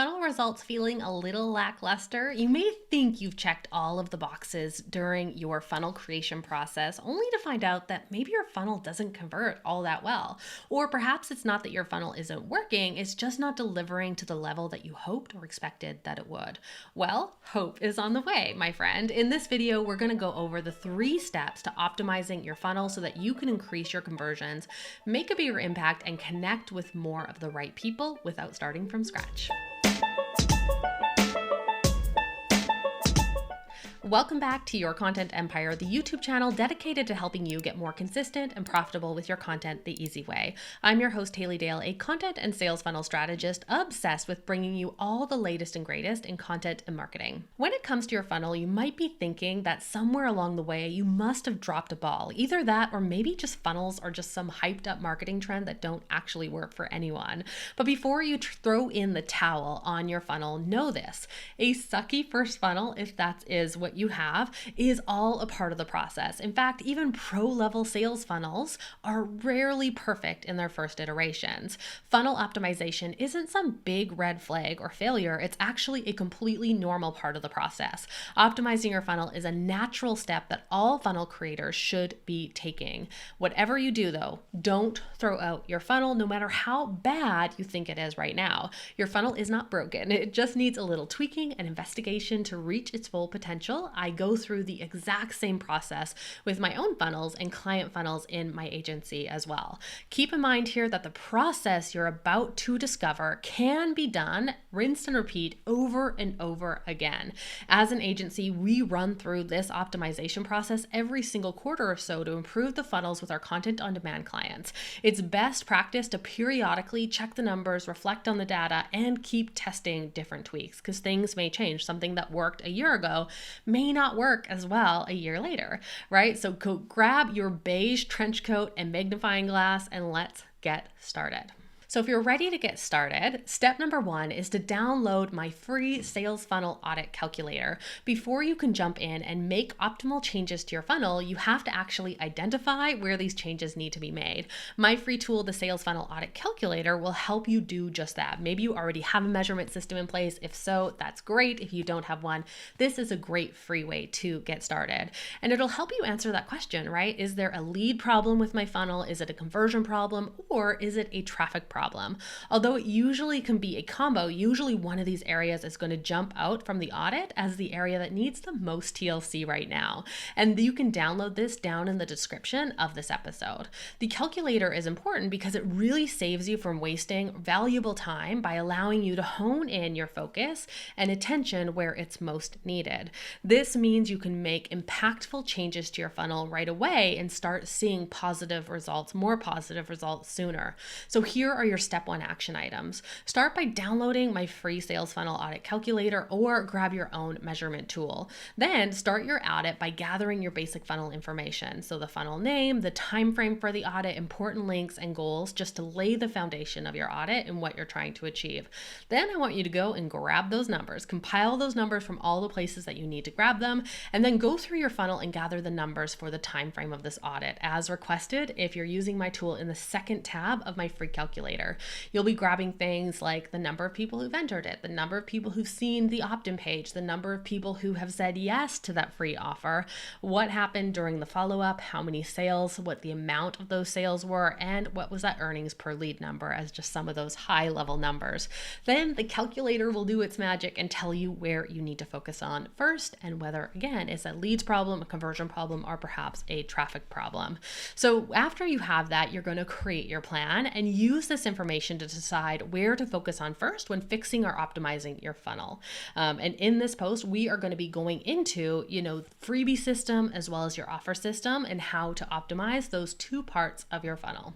funnel results feeling a little lackluster? You may think you've checked all of the boxes during your funnel creation process, only to find out that maybe your funnel doesn't convert all that well. Or perhaps it's not that your funnel isn't working, it's just not delivering to the level that you hoped or expected that it would. Well, hope is on the way, my friend. In this video, we're going to go over the 3 steps to optimizing your funnel so that you can increase your conversions, make a bigger impact, and connect with more of the right people without starting from scratch. Welcome back to Your Content Empire, the YouTube channel dedicated to helping you get more consistent and profitable with your content the easy way. I'm your host, Haley Dale, a content and sales funnel strategist obsessed with bringing you all the latest and greatest in content and marketing. When it comes to your funnel, you might be thinking that somewhere along the way, you must have dropped a ball. Either that, or maybe just funnels are just some hyped up marketing trend that don't actually work for anyone. But before you throw in the towel on your funnel, know this: a sucky first funnel, if that is what you have, is all a part of the process. In fact, even pro-level sales funnels are rarely perfect in their first iterations. Funnel optimization isn't some big red flag or failure. It's actually a completely normal part of the process. Optimizing your funnel is a natural step that all funnel creators should be taking. Whatever you do though, don't throw out your funnel no matter how bad you think it is right now. Your funnel is not broken. It just needs a little tweaking and investigation to reach its full potential. I go through the exact same process with my own funnels and client funnels in my agency as well. Keep in mind here that the process you're about to discover can be done, rinse and repeat over and over again. As an agency, we run through this optimization process every single quarter or so to improve the funnels with our content on demand clients. It's best practice to periodically check the numbers, reflect on the data, and keep testing different tweaks because things may change. Something that worked a year ago may not work as well a year later, right? So go grab your beige trench coat and magnifying glass and let's get started. So if you're ready to get started, step number 1 is to download my free sales funnel audit calculator. Before you can jump in and make optimal changes to your funnel, you have to actually identify where these changes need to be made. My free tool, the sales funnel audit calculator, will help you do just that. Maybe you already have a measurement system in place. If so, that's great. If you don't have one, this is a great free way to get started. And it'll help you answer that question, right? Is there a lead problem with my funnel? Is it a conversion problem? Or is it a traffic problem? Although it usually can be a combo, usually one of these areas is going to jump out from the audit as the area that needs the most TLC right now. And you can download this down in the description of this episode. The calculator is important because it really saves you from wasting valuable time by allowing you to hone in your focus and attention where it's most needed. This means you can make impactful changes to your funnel right away and start seeing positive results, more positive results sooner. So here are your step 1 action items. Start by downloading my free sales funnel audit calculator or grab your own measurement tool. Then start your audit by gathering your basic funnel information. So the funnel name, the time frame for the audit, important links and goals, just to lay the foundation of your audit and what you're trying to achieve. Then I want you to go and grab those numbers, compile those numbers from all the places that you need to grab them, and then go through your funnel and gather the numbers for the time frame of this audit as requested if you're using my tool in the second tab of my free calculator. You'll be grabbing things like the number of people who've entered it, the number of people who've seen the opt-in page, the number of people who have said yes to that free offer, what happened during the follow-up, how many sales, what the amount of those sales were, and what was that earnings per lead number as just some of those high-level numbers. Then the calculator will do its magic and tell you where you need to focus on first and whether, again, it's a leads problem, a conversion problem, or perhaps a traffic problem. So after you have that, you're going to create your plan and use this information to decide where to focus on first when fixing or optimizing your funnel. And in this post, we are going to be going into, freebie system as well as your offer system and how to optimize those 2 parts of your funnel.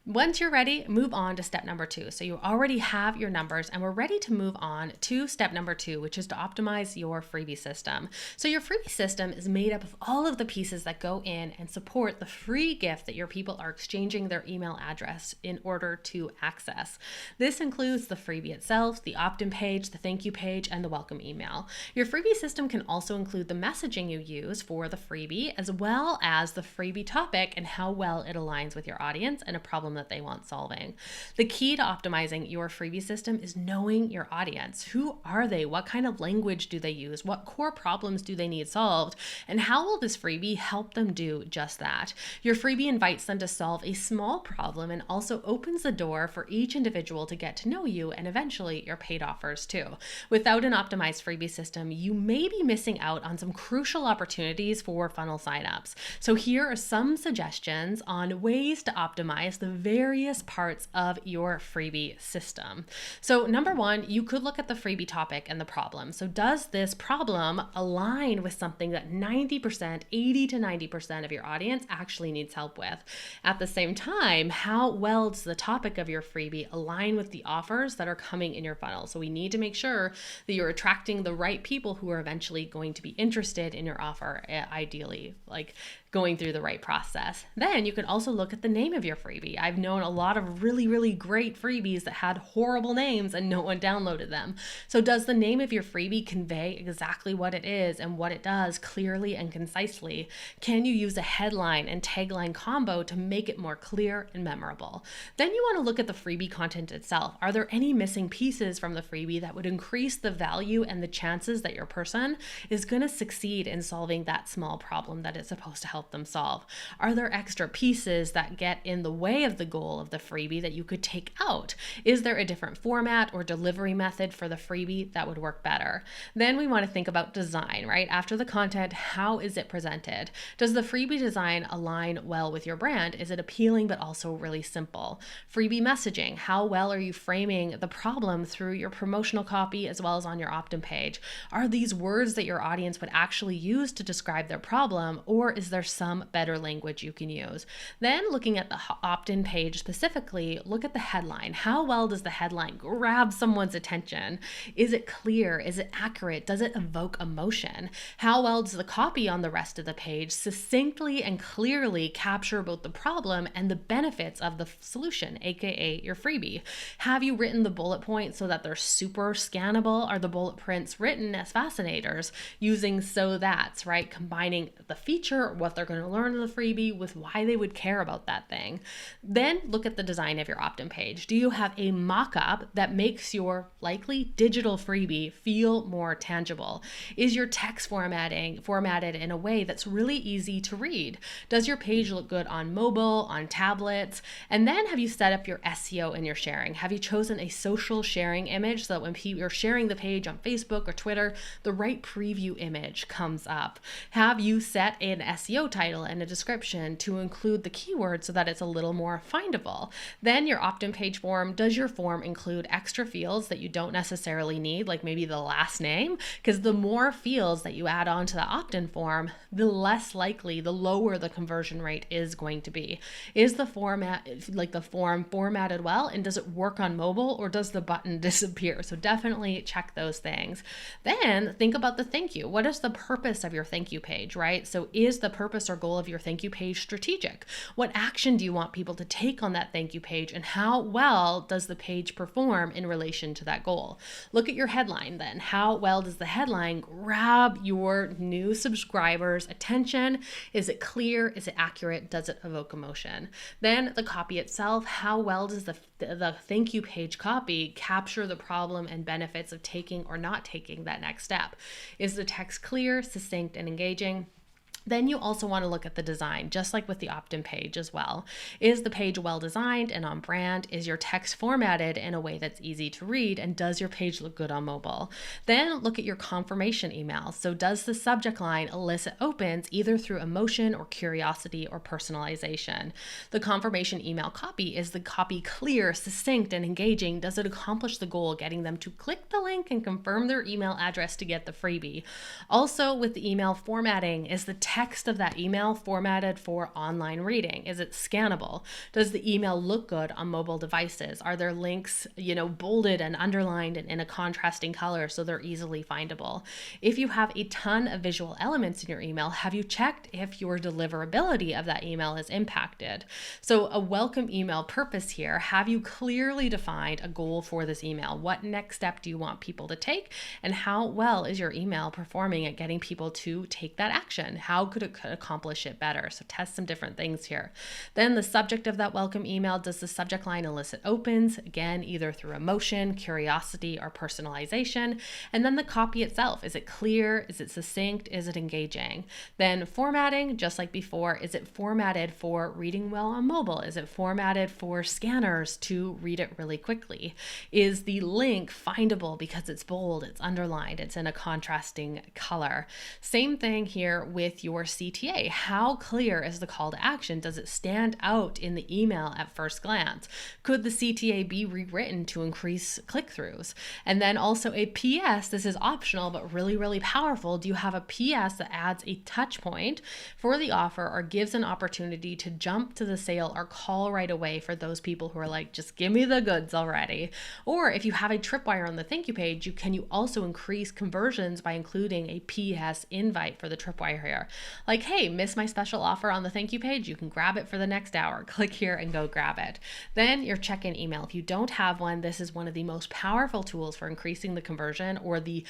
Once you're ready, move on to step number 2. So you already have your numbers and we're ready to move on to step number 2, which is to optimize your freebie system. So your freebie system is made up of all of the pieces that go in and support the free gift that your people are exchanging their email address in order to access. This includes the freebie itself, the opt-in page, the thank you page, and the welcome email. Your freebie system can also include the messaging you use for the freebie, as well as the freebie topic and how well it aligns with your audience and a problem that they want solving. The key to optimizing your freebie system is knowing your audience. Who are they? What kind of language do they use? What core problems do they need solved? And how will this freebie help them do just that? Your freebie invites them to solve a small problem and also opens the door for each individual to get to know you and eventually your paid offers too. Without an optimized freebie system, you may be missing out on some crucial opportunities for funnel signups. So here are some suggestions on ways to optimize the various parts of your freebie system. So number one, you could look at the freebie topic and the problem. So does this problem align with something that 80 to 90% of your audience actually needs help with? At the same time, how well does the topic of your freebie align with the offers that are coming in your funnel? So we need to make sure that you're attracting the right people who are eventually going to be interested in your offer, ideally, like going through the right process. Then you can also look at the name of your freebie. I've known a lot of really great freebies that had horrible names and no one downloaded them. So does the name of your freebie convey exactly what it is and what it does clearly and concisely? Can you use a headline and tagline combo to make it more clear and memorable? Then you want to look at the freebie content itself. Are there any missing pieces from the freebie that would increase the value and the chances that your person is going to succeed in solving that small problem that it's supposed to help them solve? Are there extra pieces that get in the way of the goal of the freebie that you could take out? Is there a different format or delivery method for the freebie that would work better? Then we want to think about design, right? After the content, how is it presented? Does the freebie design align well with your brand? Is it appealing but also really simple? Freebie messaging, how well are you framing the problem through your promotional copy as well as on your opt-in page? Are these words that your audience would actually use to describe their problem, or is there some better language you can use? Then looking at the opt-in page specifically, look at the headline. How well does the headline grab someone's attention? Is it clear? Is it accurate? Does it evoke emotion? How well does the copy on the rest of the page succinctly and clearly capture both the problem and the benefits of the solution, aka your freebie? Have you written the bullet points so that they're super scannable? Are the bullet points written as fascinators using so that's, right? Combining the feature, what they're going to learn in the freebie with why they would care about that thing. Then look at the design of your opt-in page. Do you have a mock-up that makes your likely digital freebie feel more tangible? Is your text formatted in a way that's really easy to read? Does your page look good on mobile, on tablets? And then have you set up your SEO and your sharing? Have you chosen a social sharing image so that when you're sharing the page on Facebook or Twitter, the right preview image comes up? Have you set an SEO title and a description to include the keyword so that it's a little more findable? Then your opt-in page form, does your form include extra fields that you don't necessarily need, like maybe the last name? Because the more fields that you add on to the opt-in form, the less likely, the lower the conversion rate is going to be. Is the format, like the form, formatted well, and does it work on mobile, or does the button disappear? So definitely check those things. Then think about the thank you. What is the purpose of your thank you page, right? So is the purpose or goal of your thank you page strategic? What action do you want people to take on that thank you page, and how well does the page perform in relation to that goal? Look at your headline then. How well does the headline grab your new subscribers' attention? Is it clear? Is it accurate? Does it evoke emotion? Then the copy itself, how well does the thank you page copy capture the problem and benefits of taking or not taking that next step? Is the text clear, succinct, and engaging? Then you also want to look at the design, just like with the opt-in page as well. Is the page well designed and on brand? Is your text formatted in a way that's easy to read? And does your page look good on mobile? Then look at your confirmation email. So does the subject line elicit opens either through emotion or curiosity or personalization? The confirmation email copy, is the copy clear, succinct, and engaging? Does it accomplish the goal, getting them to click the link and confirm their email address to get the freebie? Also with the email formatting, is the text of that email formatted for online reading? Is it scannable? Does the email look good on mobile devices? Are there links, bolded and underlined and in a contrasting color so they're easily findable? If you have a ton of visual elements in your email, have you checked if your deliverability of that email is impacted? So a welcome email purpose here, have you clearly defined a goal for this email? What next step do you want people to take? And how well is your email performing at getting people to take that action? How how could it accomplish it better? So test some different things here. Then the subject of that welcome email, does the subject line elicit opens? Again, either through emotion, curiosity, or personalization. And then the copy itself, is it clear? Is it succinct? Is it engaging? Then formatting, just like before, is it formatted for reading well on mobile? Is it formatted for scanners to read it really quickly? Is the link findable because it's bold, it's underlined, it's in a contrasting color? Same thing here with your CTA. How clear is the call to action? Does it stand out in the email at first glance? Could the CTA be rewritten to increase click-throughs? And then also a PS, this is optional, but really, really powerful. Do you have a PS that adds a touch point for the offer or gives an opportunity to jump to the sale or call right away for those people who are like, just give me the goods already? Or if you have a tripwire on the thank you page, can you also increase conversions by including a PS invite for the tripwire here? Like, hey, miss my special offer on the thank you page? You can grab it for the next hour. Click here and go grab it. Then your check-in email. If you don't have one, this is one of the most powerful tools for increasing the conversion or the,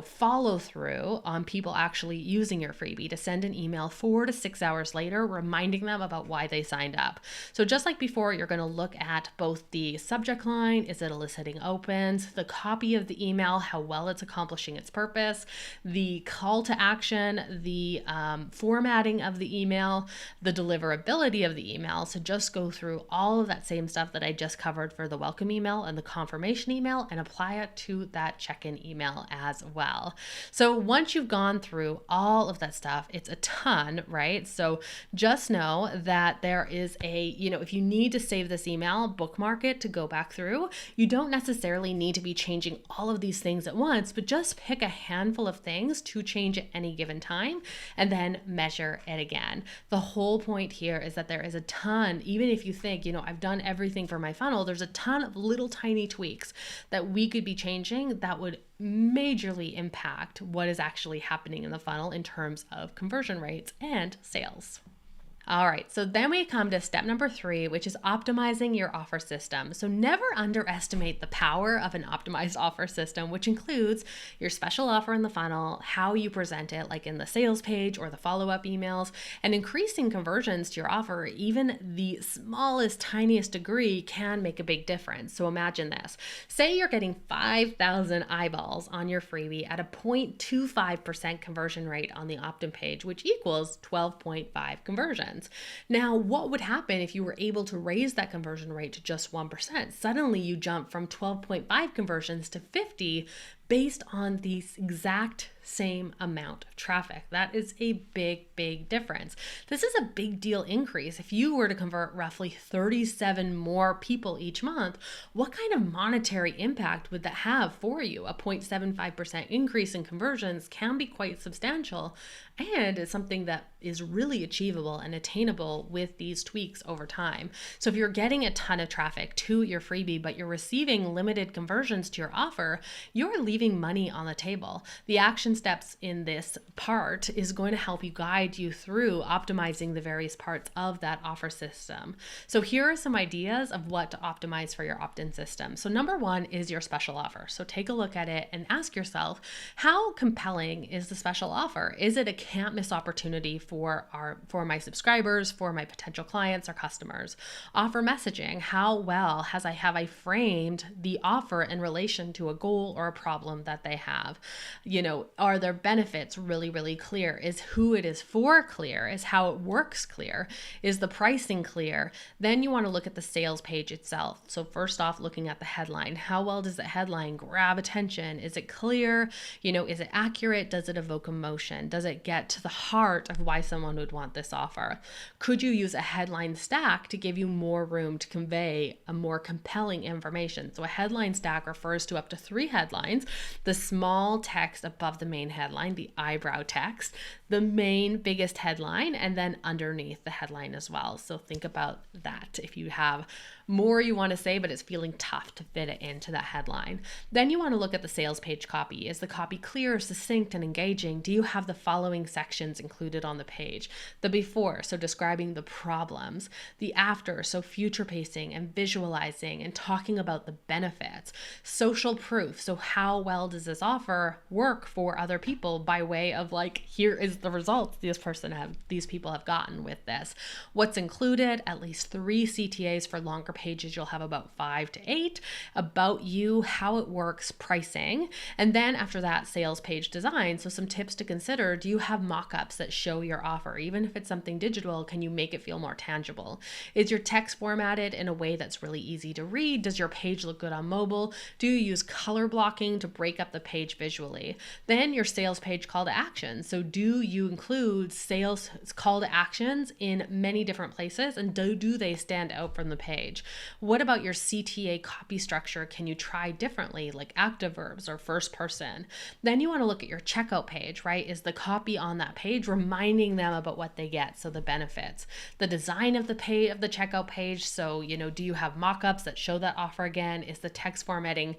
follow through on people actually using your freebie, to send an email 4 to 6 hours later, reminding them about why they signed up. So just like before, you're going to look at both the subject line, is it eliciting opens, the copy of the email, how well it's accomplishing its purpose, the call to action, the formatting of the email, the deliverability of the email. So just go through all of that same stuff that I just covered for the welcome email and the confirmation email and apply it to that check-in email as well. So once you've gone through all of that stuff, it's a ton, right? So just know that there is if you need to save this email, bookmark it to go back through. You don't necessarily need to be changing all of these things at once, but just pick a handful of things to change at any given time and then measure it again. The whole point here is that there is a ton, even if you think, I've done everything for my funnel, there's a ton of little tiny tweaks that we could be changing that would majorly impact what is actually happening in the funnel in terms of conversion rates and sales. All right, so then we come to step number 3, which is optimizing your offer system. So never underestimate the power of an optimized offer system, which includes your special offer in the funnel, how you present it, like in the sales page or the follow-up emails, and increasing conversions to your offer, even the smallest, tiniest degree can make a big difference. So imagine this. Say you're getting 5,000 eyeballs on your freebie at a 0.25% conversion rate on the opt-in page, which equals 12.5 conversions. Now, what would happen if you were able to raise that conversion rate to just 1%? Suddenly you jump from 12.5 conversions to 50 based on the exact same amount of traffic. That is a big, big difference. This is a big deal increase. If you were to convert roughly 37 more people each month, what kind of monetary impact would that have for you? A 0.75% increase in conversions can be quite substantial, and it's something that is really achievable and attainable with these tweaks over time. So if you're getting a ton of traffic to your freebie, but you're receiving limited conversions to your offer, you're leaving money on the table. The action steps in this part is going to help you guide you through optimizing the various parts of that offer system. So here are some ideas of what to optimize for your opt-in system. So number 1 is your special offer. So take a look at it and ask yourself, how compelling is the special offer? Is it a can't miss opportunity for my subscribers, for my potential clients or customers? Offer messaging. How well have I framed the offer in relation to a goal or a problem that they have? Are their benefits really, really clear? Is who it is for clear? Is how it works clear? Is the pricing clear? Then you want to look at the sales page itself. So first off, looking at the headline. How well does the headline grab attention? Is it clear? Is it accurate? Does it evoke emotion? Does it get to the heart of why someone would want this offer? Could you use a headline stack to give you more room to convey a more compelling information? So a headline stack refers to up to 3 headlines: the small text above the main headline, the eyebrow text, the main biggest headline, and then underneath the headline as well. So think about that. If you have more you want to say, but it's feeling tough to fit it into that headline. Then you want to look at the sales page copy. Is the copy clear, succinct, and engaging? Do you have the following sections included on the page? The before, so describing the problems. The after, so future pacing and visualizing and talking about the benefits. Social proof, so how well does this offer work for other people by way of like, here is the results these people have gotten with this. What's included? At least 3 CTAs. For longer pages, you'll have about 5 to 8. About you, how it works, pricing. And then after that, sales page design. So some tips to consider. Do you have mock-ups that show your offer? Even if it's something digital, can you make it feel more tangible? Is your text formatted in a way that's really easy to read? Does your page look good on mobile? Do you use color blocking to break up the page visually? Then your sales page call to action. So do you include sales call to actions in many different places, and do they stand out from the page? What about your CTA copy structure? Can you try differently, like active verbs or first person? Then you want to look at your checkout page, right? Is the copy on that page reminding them about what they get, so the benefits? The design of the page, of the checkout page, so do you have mock-ups that show that offer again? Is the text formatting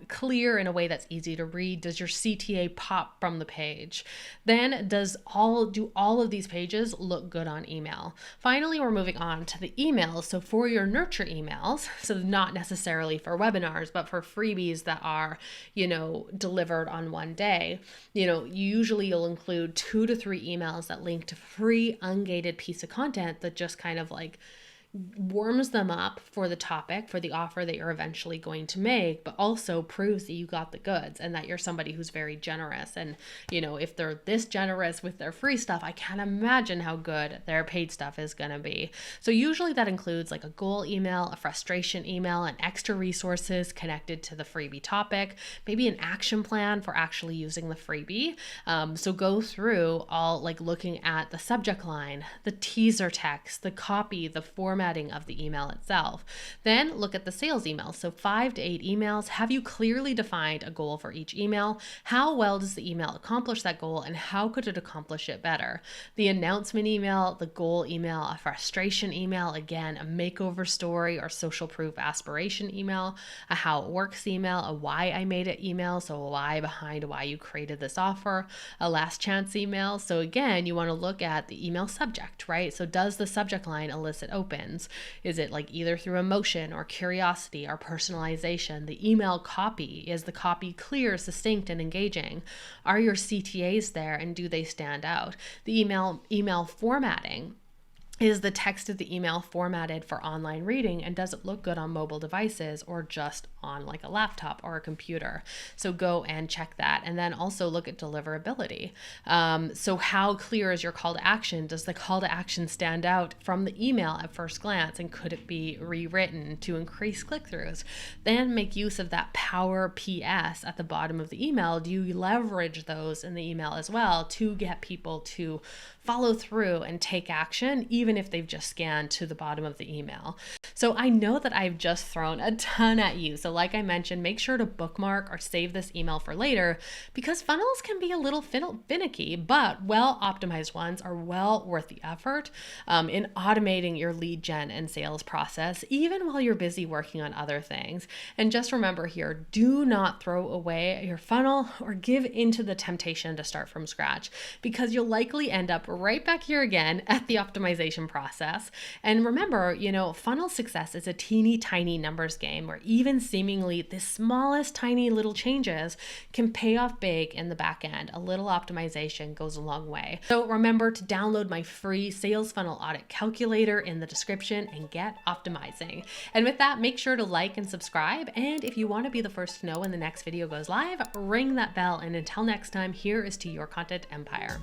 clear in a way that's easy to read? Does your CTA pop from the page? Then do all of these pages look good on email? Finally, we're moving on to the emails. So for your nurture emails, so not necessarily for webinars, but for freebies that are, delivered on one day, usually you'll include 2 to 3 emails that link to free ungated piece of content that just kind of like warms them up for the topic, for the offer that you're eventually going to make, but also proves that you got the goods and that you're somebody who's very generous. And, if they're this generous with their free stuff, I can't imagine how good their paid stuff is going to be. So usually that includes like a goal email, a frustration email, and extra resources connected to the freebie topic, maybe an action plan for actually using the freebie. So go through all like looking at the subject line, the teaser text, the copy, the format of the email itself. Then look at the sales email. So 5 to 8 emails. Have you clearly defined a goal for each email? How well does the email accomplish that goal, and how could it accomplish it better? The announcement email, the goal email, a frustration email, again, a makeover story or social proof aspiration email, a how it works email, a why I made it email, so a why behind why you created this offer, a last chance email. So again, you want to look at the email subject, right? So does the subject line elicit opens? Is it like either through emotion or curiosity or personalization? The email copy, is the copy clear, succinct, and engaging? Are your CTAs there, and do they stand out? The email formatting. Is the text of the email formatted for online reading, and does it look good on mobile devices or just on like a laptop or a computer? So go and check that. And then also look at deliverability. So how clear is your call to action? Does the call to action stand out from the email at first glance, and could it be rewritten to increase click-throughs? Then make use of that power PS at the bottom of the email. Do you leverage those in the email as well to get people to follow through and take action, even if they've just scanned to the bottom of the email? So I know that I've just thrown a ton at you. So like I mentioned, make sure to bookmark or save this email for later, because funnels can be a little finicky, but well-optimized ones are well worth the effort in automating your lead gen and sales process, even while you're busy working on other things. And just remember here, do not throw away your funnel or give into the temptation to start from scratch, because you'll likely end up right back here again at the optimization process. And remember, funnel success is a teeny tiny numbers game where even seemingly the smallest tiny little changes can pay off big in the back end. A little optimization goes a long way. So remember to download my free sales funnel audit calculator in the description and get optimizing. And with that, make sure to like and subscribe. And if you want to be the first to know when the next video goes live, ring that bell. And until next time, here is to your content empire.